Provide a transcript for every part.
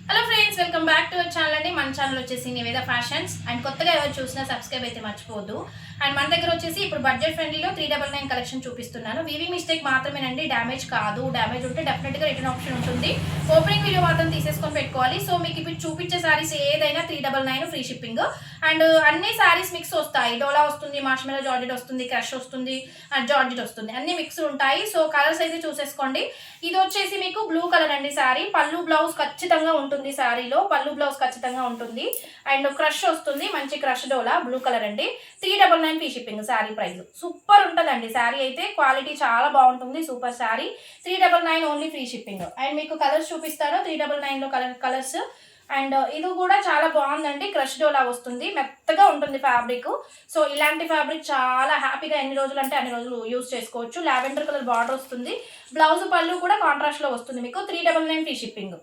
Hello friends, welcome back to our channel అండి. మన channel వచ్చేసి నివేద ఫ్యాషన్స్. అండ్ కొత్తగా ఎవరు చూసినా సబ్స్క్రైబ్ అయితే మర్చిపోవద్దు. అండ్ మన దగ్గర వచ్చేసి ఇప్పుడు బడ్జెట్ ఫ్రెండ్లీలో 399 కలెక్షన్ చూపిస్తున్నాను. వీవీ మిస్టేక్ మాత్రమేనండి, డ్యామేజ్ కాదు. డ్యామేజ్ ఉంటే డెఫినెట్గా రిటర్న్ ఆప్షన్ ఉంటుంది. ఓపెనింగ్ వీడియో మాత్రం తీసేసుకొని పెట్టుకోవాలి. సో మీకు ఇప్పుడు చూపించే సారీస్ ఏదైనా 399 ఫ్రీ షిప్పింగ్. అండ్ అన్ని సారీస్ మిక్స్ వస్తాయి. డోలా వస్తుంది, మార్ష్మెలో జార్జెట్ వస్తుంది, క్రష్ వస్తుంది, అండ్ జార్జెట్ వస్తుంది, అన్ని మిక్స్ ఉంటాయి. సో కలర్స్ అయితే చూసేసుకోండి. ఇది వచ్చేసి మీకు బ్లూ కలర్ అండి సారీ. పళ్ళు బ్లౌజ్ ఖచ్చితంగా ఉంటుంది సారీలో, పళ్ళు బ్లౌజ్ ఖచ్చితంగా ఉంటుంది. అండ్ క్రష్ వస్తుంది, మంచి క్రష్ డోలా బ్లూ కలర్ అండి. 399 free shipping. Sorry price super ఉంటుందండి. సారీ అయితే క్వాలిటీ చాలా బాగుంటుంది, super sorry. 399 only free shipping. And మీకు కలర్స్ చూపిస్తాను 399లో కలర్స్. అండ్ ఇది కూడా చాలా బాగుందండి. క్రష్ డోలా వస్తుంది, మెత్తగా ఉంటుంది ఫ్యాబ్రిక్. సో ఇలాంటి ఫ్యాబ్రిక్ చాలా హ్యాపీగా ఎన్ని రోజులు అంటే అన్ని రోజులు యూజ్ చేసుకోవచ్చు. లావెండర్ కలర్ బార్డర్ వస్తుంది, బ్లౌజ్ పళ్ళు కూడా కాంట్రాస్ట్ లో వస్తుంది. మీకు 399 ఫ్రీ షిప్పింగ్.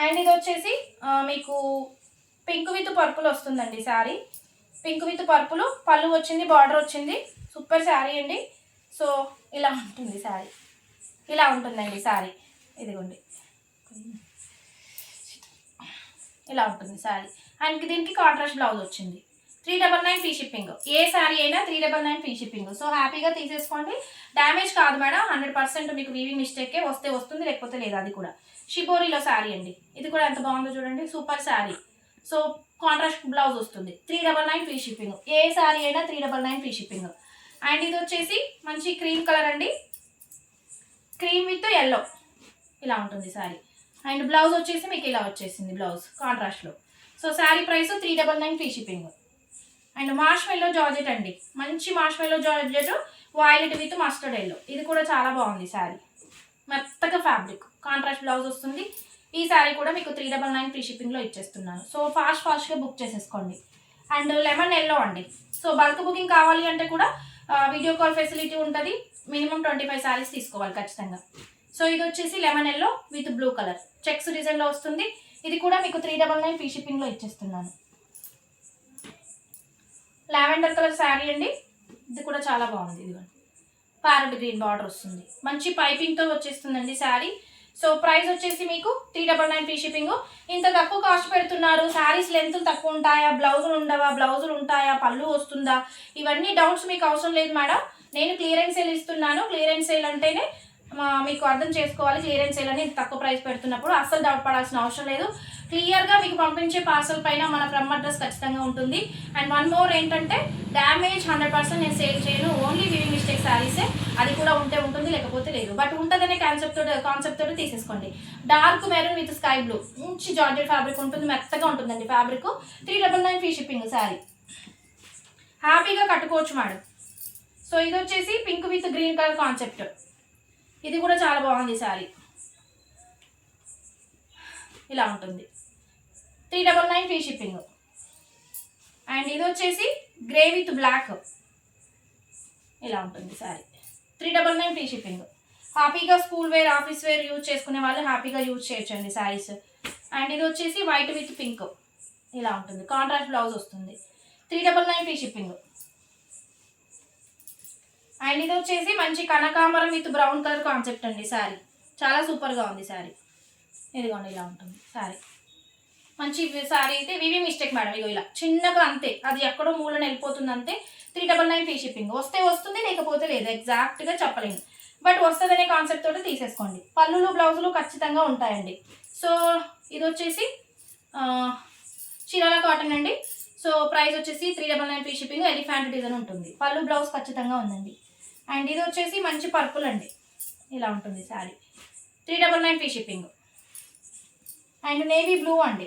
అండ్ ఇది వచ్చేసి మీకు పింక్ విత్ పర్పుల్ వస్తుందండి సారీ. పింక్ విత్ పర్పుల్ పళ్ళు వచ్చింది, బార్డర్ వచ్చింది, సూపర్ శారీ అండి. సో ఇలా ఉంటుంది శారీ, ఇలా ఉంటుందండి శారీ. ఇదిగోండి, ఇలా ఉంటుంది శారీ. అండ్ దీనికి కాంట్రాస్ట్ బ్లౌజ్ వచ్చింది. 399 ఫ్రీ షిప్పింగ్. ఏ శారీ అయినా 399 ఫ్రీ షిప్పింగ్. సో హ్యాపీగా తీసేసుకోండి. డ్యామేజ్ కాదు మేడం, 100% మీకు వీవీ మిస్టేకే. వస్తే వస్తుంది, లేకపోతే లేదు. అది కూడా షిబోరిలో శారీ అండి. ఇది కూడా ఎంత బాగుందో చూడండి, super sari. So contrast blouse వస్తుంది. 399 ఫ్రీ షిప్పింగ్. ఏ శారీ అయినా 399 ఫ్రీ షిప్పింగ్. అండ్ ఇది వచ్చేసి మంచి క్రీమ్ కలర్ అండి, క్రీమ్ విత్ ఎల్లో, ఇలా ఉంటుంది శారీ. అండ్ బ్లౌజ్ వచ్చేసి మీకు ఇలా వచ్చేసింది, బ్లౌజ్ కాంట్రాస్ట్లో. So sari price 399 free shipping. And మార్ష్మెల్లో georgette అండి, మంచి మార్ష్మెల్లో georgette, violet with mustard yellow. ఇది కూడా చాలా బాగుంది శారీ, మెత్తగా ఫ్యాబ్రిక్, కాంట్రాస్ట్ బ్లౌజ్ వస్తుంది. ఈ శారీ కూడా మీకు 399 ఫ్రీ షిప్పింగ్లో ఇచ్చేస్తున్నాను. సో ఫాస్ట్గా బుక్ చేసేసుకోండి. అండ్ లెమన్ ఎల్లో అండి. సో బల్క్ బుకింగ్ కావాలి అంటే కూడా వీడియో కాల్ ఫెసిలిటీ ఉంటుంది. మినిమం 25 శారీస్ తీసుకోవాలి ఖచ్చితంగా. సో ఇది వచ్చేసి lemon yellow with blue colour checks డిజైన్లో వస్తుంది. ఇది కూడా మీకు 399 ఫ్రీ షిప్పింగ్లో ఇచ్చేస్తున్నాను. లావెండర్ కలర్ శారీ అండి, ఇది కూడా చాలా బాగుంది. ఇది ప్యారెట్ గ్రీన్ బార్డర్ వస్తుంది, మంచి పైపింగ్తో వచ్చేస్తుందండి శారీ. సో ప్రైస్ వచ్చేసి మీకు 399 ఫ్రీ షిప్పింగ్. ఇంత తక్కువ కాస్ట్ పెడుతున్నారు, శారీస్ లెంత్ తక్కువ ఉంటాయా, బ్లౌజులు ఉండవా, బ్లౌజులు ఉంటాయా, పళ్ళు వస్తుందా, ఇవన్నీ డౌట్స్ మీకు అవసరం లేదు మేడం. నేను క్లియరెన్స్ సేల్ ఇస్తున్నాను. క్లియరెన్స్ సేల్ అంటేనే మీకు అర్థం చేసుకోవాలి. క్లియరెన్స్ సేల్ అని తక్కువ ప్రైస్ పెడుతున్నప్పుడు అస్సలు డౌట్ పడాల్సిన అవసరం లేదు. క్లియర్గా మీకు పంపించే పార్సల్ పైన మన ఫ్రమ్ అడ్రస్ ఖచ్చితంగా ఉంటుంది. అండ్ వన్ మోర్ ఏంటంటే, డ్యామేజ్ 100% నేను సేల్ చేయను, ఓన్లీ వీవింగ్ మిస్టేక్ శారీసే. అది కూడా ఉంటే ఉంటుంది, లేకపోతే లేదు. బట్ ఉంటుందనే కాన్సెప్ట్ తోటి తీసేసుకోండి. Dark maroon with sky blue, మంచి జార్జెట్ ఫ్యాబ్రిక్ ఉంటుంది, మెత్తగా ఉంటుందండి ఫ్యాబ్రిక్. 399 free shipping sari. హ్యాపీగా కట్టుకోవచ్చు మేడం. సో ఇది వచ్చేసి pink with green colour concept. ఇది కూడా చాలా బాగుంది శారీ, ఇలా ఉంటుంది. 399 ఫ్రీ షిప్పింగ్. అండ్ ఇది వచ్చేసి గ్రే విత్ బ్లాక్, ఇలా ఉంటుంది శారీ. 399 free shipping. హ్యాపీగా school wear, office wear use చేసుకునే వాళ్ళు హ్యాపీగా యూజ్ చేయొచ్చండి శారీస్. అండ్ ఇది వచ్చేసి వైట్ విత్ పింక్, ఇలా ఉంటుంది, కాంట్రాస్ట్ బ్లౌజ్ వస్తుంది. 399 ఫ్రీ షిప్పింగ్. అండ్ ఇది వచ్చేసి మంచి కనకాంబరం విత్ బ్రౌన్ కలర్ కాన్సెప్ట్ అండి శారీ. చాలా సూపర్గా ఉంది శారీ. ఇదిగోండి, ఇలా ఉంటుంది శారీ. మంచి శారీ అయితే వీవీ మిస్టేక్ మేడం. ఇగో ఇలా చిన్నగా అంతే, అది ఎక్కడో మూలను వెళ్ళిపోతుంది అంతే. 399 ఫ్రీ షిప్పింగ్. వస్తే వస్తుంది, లేకపోతే లేదు, ఎగ్జాక్ట్గా చెప్పలేను. బట్ వస్తుందనే కాన్సెప్ట్ తోటి తీసేసుకోండి. పళ్ళులు బ్లౌజులు ఖచ్చితంగా ఉంటాయండి. సో ఇది వచ్చేసి చీరాల కాటన్ అండి. సో ప్రైస్ వచ్చేసి 399 ఫ్రీ షిప్పింగ్. ఎలిఫెంట్ డిజైన్ ఉంటుంది, పళ్ళు బ్లౌజ్ ఖచ్చితంగా ఉందండి. అండ్ ఇది వచ్చేసి మంచి పర్పుల్ అండి, ఇలా ఉంటుంది sari. 399 free shipping. And navy blue అండి,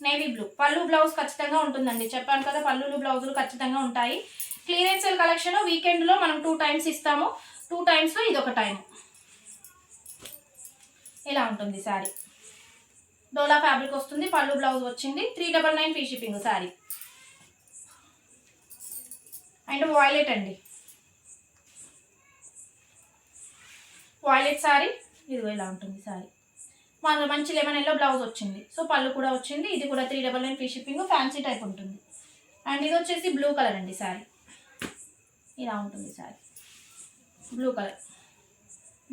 నేవీ బ్లూ పళ్ళు బ్లౌజ్ ఖచ్చితంగా ఉంటుందండి. చెప్పాను కదా, పళ్ళులు బ్లౌజులు ఖచ్చితంగా ఉంటాయి. క్లియరెన్స్ సేల్ కలెక్షన్ వీకెండ్లో మనం 2 టైమ్స్ ఇస్తాము. 2 టైమ్స్లో ఇది ఒక టైం. ఇలా ఉంటుంది శారీ. డోలా ఫ్యాబ్రిక్ వస్తుంది, పళ్ళు బ్లౌజ్ వచ్చింది. 399 free shipping sari. And violet అండి, వాయిలెట్ శారీ. ఇది ఇలా ఉంటుంది శారీ. మన మంచి లెమన్ ఎల్లో బ్లౌజ్ వచ్చింది. సో పళ్ళు కూడా వచ్చింది. ఇది కూడా 399 ఫ్రీ షిప్పింగ్. ఫ్యాన్సీ టైప్ ఉంటుంది. అండ్ ఇది వచ్చేసి బ్లూ కలర్ అండి శారీ, ఇలా ఉంటుంది శారీ. బ్లూ కలర్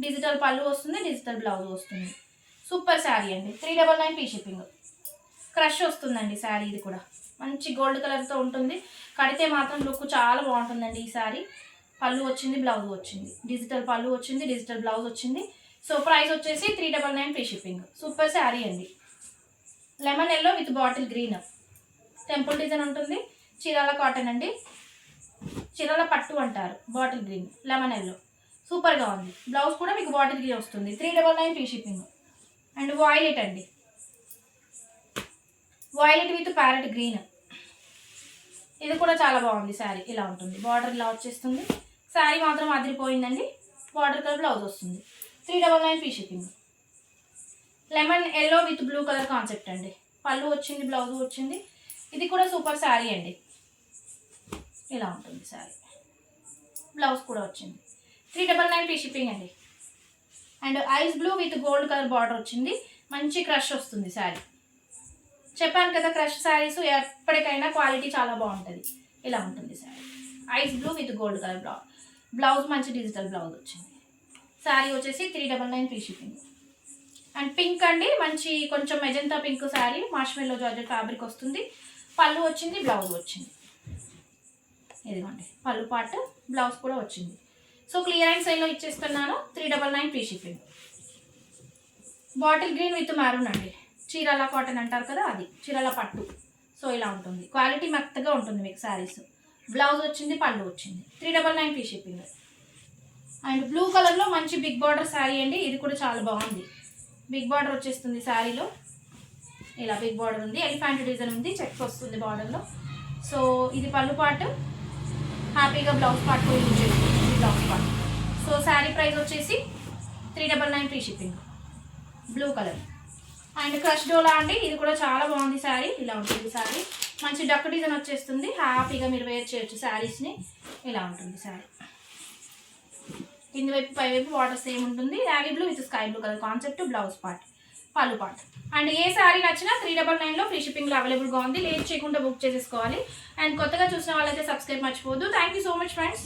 డిజిటల్ పళ్ళు వస్తుంది, డిజిటల్ బ్లౌజ్ వస్తుంది. సూపర్ శారీ అండి. 399 ఫ్రీ షిప్పింగ్. క్రష్ వస్తుందండి శారీ. ఇది కూడా మంచి గోల్డ్ కలర్తో ఉంటుంది. కడితే మాత్రం లుక్ చాలా బాగుంటుందండి ఈ శారీ. పళ్ళు వచ్చింది, బ్లౌజ్ వచ్చింది, డిజిటల్ పళ్ళు వచ్చింది, డిజిటల్ బ్లౌజ్ వచ్చింది. సో ప్రైస్ వచ్చేసి 399 ఫ్రీ షిప్పింగ్. సూపర్ శారీ అండి. Lemon yellow with bottle green, temple design ఉంటుంది. చీరాల కాటన్ అండి, చీరాల పట్టు అంటారు. బాటిల్ గ్రీన్, లెమన్ ఎల్లో సూపర్గా ఉంది. బ్లౌజ్ కూడా మీకు బాటిల్ గ్రీన్ వస్తుంది. 399 ఫ్రీ షిప్పింగ్. అండ్ వాయిలెట్ అండి, వాయిలెట్ విత్ ప్యారెట్ గ్రీన్. ఇది కూడా చాలా బాగుంది శారీ. ఇలా ఉంటుంది, బార్డర్ ఇలా వచ్చేస్తుంది. శారీ మాత్రం అదిరిపోయిందండి. బార్డర్ కలర్ బ్లౌజ్ వస్తుంది. 399 free shipping. Lemon yellow with blue colour concept అండి. పళ్ళు వచ్చింది, బ్లౌజ్ వచ్చింది. ఇది కూడా సూపర్ శారీ అండి. ఇలా ఉంటుంది శారీ, బ్లౌజ్ కూడా వచ్చింది. 399 ఫ్రీ షిప్పింగ్ అండి. And ice blue with gold colour border వచ్చింది. మంచి క్రష్ వస్తుంది శారీ. చెప్పాను కదా, క్రష్ శారీస్ ఎప్పటికైనా క్వాలిటీ చాలా బాగుంటుంది. ఇలా ఉంటుంది sari. Ice blue with gold colour blouse మంచి డిజిటల్ బ్లౌజ్ వచ్చింది. శారీ వచ్చేసి 399 ఫ్రీ షిప్పింగ్. అండ్ పింక్ అండి, మంచి కొంచెం magenta pink sari. మార్ష్మెల్లో georgette fabric వస్తుంది. పళ్ళు వచ్చింది, బ్లౌజ్ వచ్చింది. ఇదిగోండి పళ్ళు పార్ట్, బ్లౌజ్ కూడా వచ్చింది. సో క్లియరెన్స్ సేల్లో ఇచ్చేస్తున్నాను. 399 free shipping. Bottle green with maroon అండి. చీరాల కాటన్ అంటారు కదా, అది చీరాల పట్టు. సో ఇలా ఉంటుంది, క్వాలిటీ మెత్తగా ఉంటుంది మీకు శారీస్. బ్లౌజ్ వచ్చింది, పళ్ళు వచ్చింది. 399 ఫ్రీ షిప్పింగ్. అండ్ బ్లూ కలర్లో మంచి బిగ్ బార్డర్ శారీ అండి. ఇది కూడా చాలా బాగుంది. బిగ్ బార్డర్ వచ్చేస్తుంది శారీలో. ఇలా బిగ్ బార్డర్ ఉంది, ఎలిఫెంట్ డిజైన్ ఉంది, చెక్స్ వస్తుంది బార్డర్లో. సో ఇది పళ్ళు పార్ట్. హ్యాపీగా బ్లౌజ్ పార్ట్ కూడా యూజ్ చేస్తుంది, blouse part. So sari price వచ్చేసి 399 free shipping. Blue colour. And crush డోలా అండి. ఇది కూడా చాలా బాగుంది శారీ. ఇలా ఉంటుంది శారీ. మంచి డక్ డిజైన్ వచ్చేస్తుంది. హ్యాపీగా మీరు వేర్ చేయొచ్చు శారీస్ని. ఇలా ఉంటుంది శారీ. కింది వైపు పై వైపు వాటర్ సేమ్ ఉంటుంది. Navy blue with sky blue colour concept. Blouse part, పళ్ళు పార్ట్. అండ్ ఏ శారీ నచ్చినా 399లో ఫ్రీ షిప్పింగ్లో అవైలబుల్గా ఉంది. లేట్ చేయకుండా బుక్ చేసేసుకోవాలి. అండ్ కొత్తగా చూసిన వాళ్ళైతే సబ్స్క్రైబ్ మర్చిపోవద్దు. Thank you so much friends.